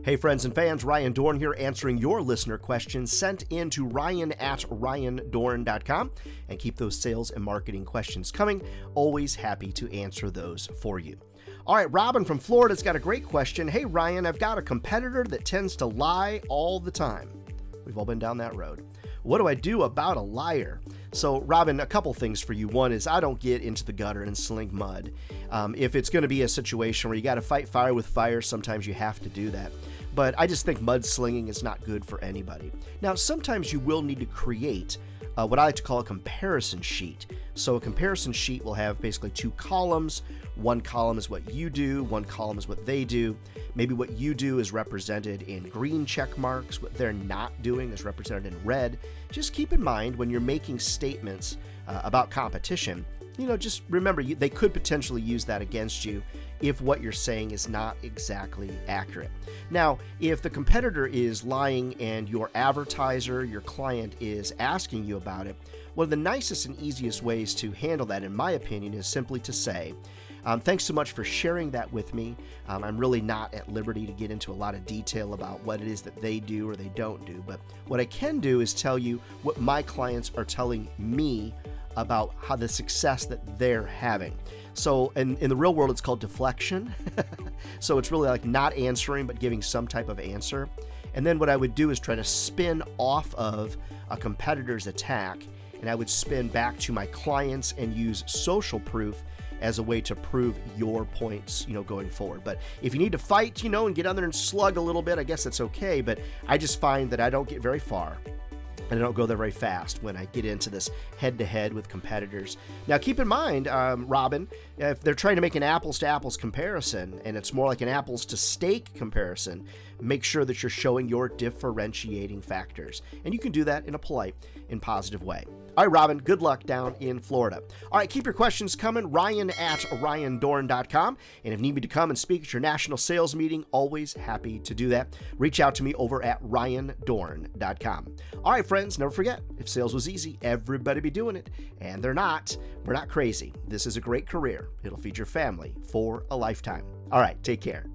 Hey friends and fans, Ryan Dohrn here answering your listener questions sent in to ryan@ryandohrn.com, and keep those sales and marketing questions coming. Always happy to answer those for you. All right, Robin from Florida's got a great question. Hey Ryan, I've got a competitor that tends to lie all the time. We've all been down that road. What do I do about a liar? So, Robin, a couple things for you. One is I don't get into the gutter and sling mud. If it's going to be a situation where you got to fight fire with fire, sometimes you have to do that. But I just think mudslinging is not good for anybody. Now, sometimes you will need to create what I like to call a comparison sheet. So a comparison sheet will have basically two columns. One column is what you do, one column is what they do. Maybe what you do is represented in green check marks, what they're not doing is represented in red. Just keep in mind when you're making statements about competition, just remember they could potentially use that against you if what you're saying is not exactly accurate. Now, if the competitor is lying and your advertiser, your client is asking you about it, one of the nicest and easiest ways to handle that, in my opinion, is simply to say, thanks so much for sharing that with me. I'm really not at liberty to get into a lot of detail about what it is that they do or they don't do, but what I can do is tell you what my clients are telling me about how the success that they're having. So in the real world, it's called deflection. So it's really like not answering, but giving some type of answer. And then what I would do is try to spin off of a competitor's attack, and I would spin back to my clients and use social proof as a way to prove your points, going forward. But if you need to fight, and get on there and slug a little bit, I guess that's okay. But I just find that I don't get very far, and I don't go there very fast when I get into this head-to-head with competitors. Now, keep in mind, Robin, if they're trying to make an apples-to-apples comparison, and it's more like an apples-to-steak comparison, make sure that you're showing your differentiating factors. And you can do that in a polite and positive way. All right, Robin, good luck down in Florida. All right, keep your questions coming, ryan@ryandohrn.com. And if you need me to come and speak at your national sales meeting, always happy to do that. Reach out to me over at ryandohrn.com. All right, friends, never forget, if sales was easy, everybody be doing it. And they're not. We're not crazy. This is a great career. It'll feed your family for a lifetime. All right, take care.